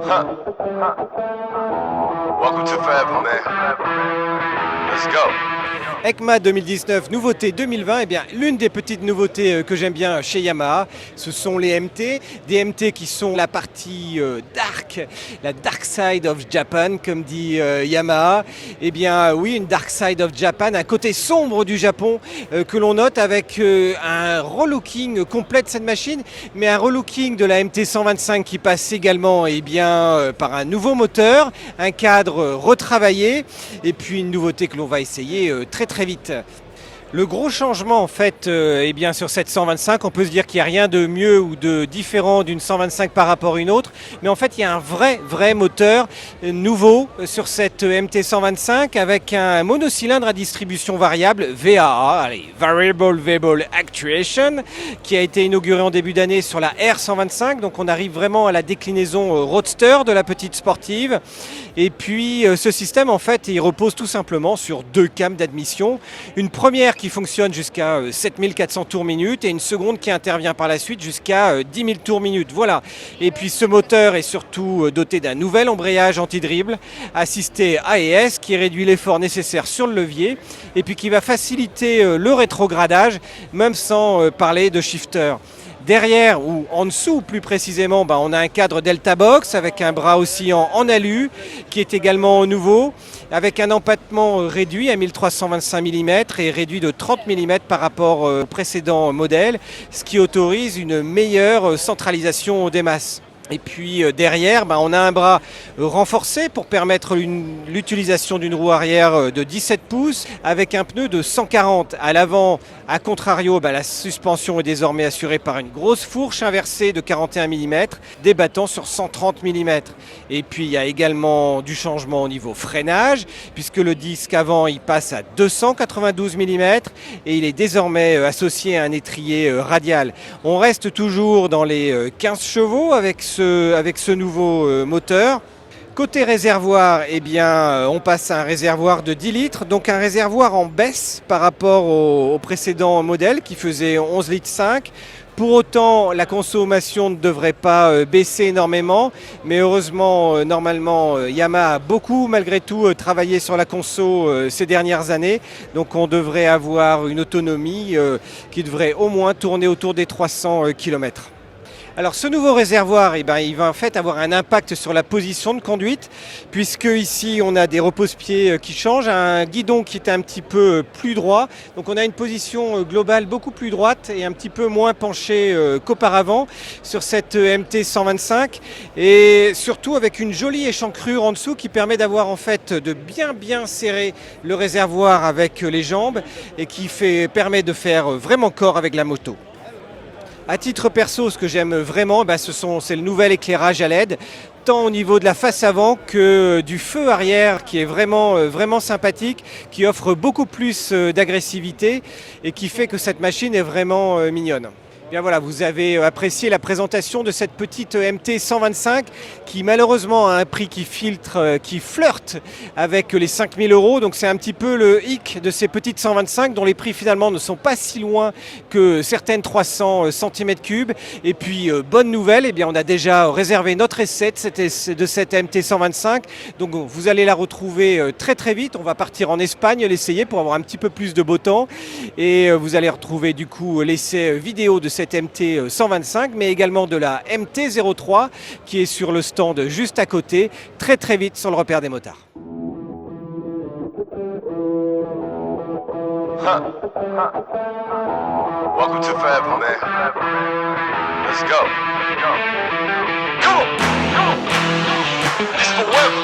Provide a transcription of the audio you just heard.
Huh. Welcome to Forever, man. Let's go. EICMA 2019, nouveauté 2020, eh bien, l'une des petites nouveautés que j'aime bien chez Yamaha, ce sont les MT. Des MT qui sont la partie dark, la dark side of Japan, comme dit Yamaha. Eh bien oui, une dark side of Japan, un côté sombre du Japon que l'on note avec un relooking complet de cette machine, mais un relooking de la MT 125 qui passe également par un nouveau moteur, un cadre retravaillé, et puis une nouveauté que l'on va essayer très vite. Le gros changement en fait sur cette 125, on peut se dire qu'il n'y a rien de mieux ou de différent d'une 125 par rapport à une autre, mais en fait il y a un vrai moteur nouveau sur cette MT 125 avec un monocylindre à distribution variable VAA, Variable Valve Actuation, qui a été inauguré en début d'année sur la R125, donc on arrive vraiment à la déclinaison roadster de la petite sportive. Et puis ce système en fait il repose tout simplement sur deux cames d'admission, une première qui fonctionne jusqu'à 7400 tours minute et une seconde qui intervient par la suite jusqu'à 10 000 tours minute. Voilà. Et puis ce moteur est surtout doté d'un nouvel embrayage anti-dribble assisté AES qui réduit l'effort nécessaire sur le levier et puis qui va faciliter le rétrogradage même sans parler de shifter. Derrière, ou en dessous plus précisément, on a un cadre Delta Box avec un bras oscillant en alu qui est également nouveau, avec un empattement réduit à 1325 mm et réduit de 30 mm par rapport au précédent modèle, ce qui autorise une meilleure centralisation des masses. Et puis derrière, on a un bras renforcé pour permettre l'utilisation d'une roue arrière de 17 pouces avec un pneu de 140. À l'avant, à contrario, la suspension est désormais assurée par une grosse fourche inversée de 41 mm, débattant sur 130 mm. Et puis il y a également du changement au niveau freinage, puisque le disque avant il passe à 292 mm et il est désormais associé à un étrier radial. On reste toujours dans les 15 chevaux avec ce nouveau moteur. Côté réservoir, on passe à un réservoir de 10 litres, donc un réservoir en baisse par rapport au précédent modèle qui faisait 11,5 litres. Pour autant, la consommation ne devrait pas baisser énormément, mais heureusement, normalement, Yamaha a beaucoup malgré tout travaillé sur la conso ces dernières années, donc on devrait avoir une autonomie qui devrait au moins tourner autour des 300 km. Alors ce nouveau réservoir, il va en fait avoir un impact sur la position de conduite, puisque ici on a des repose-pieds qui changent, un guidon qui est un petit peu plus droit, donc on a une position globale beaucoup plus droite et un petit peu moins penchée qu'auparavant sur cette MT 125, et surtout avec une jolie échancrure en dessous qui permet d'avoir en fait de bien serrer le réservoir avec les jambes et qui permet de faire vraiment corps avec la moto. À titre perso, ce que j'aime vraiment, c'est le nouvel éclairage à LED, tant au niveau de la face avant que du feu arrière qui est vraiment sympathique, qui offre beaucoup plus d'agressivité et qui fait que cette machine est vraiment mignonne. Bien voilà, vous avez apprécié la présentation de cette petite MT 125 qui malheureusement a un prix qui flirte avec les 5 000 €. Donc c'est un petit peu le hic de ces petites 125 dont les prix finalement ne sont pas si loin que certaines 300 cm3. Et puis bonne nouvelle, on a déjà réservé notre essai de cette MT 125. Donc vous allez la retrouver très vite. On va partir en Espagne l'essayer pour avoir un petit peu plus de beau temps. Et vous allez retrouver du coup l'essai vidéo de cette MT 125, mais également de la MT 03 qui est sur le stand juste à côté, très vite sur le repère des motards. Huh. Welcome to Forever, man. Let's go. Come on. It's forever.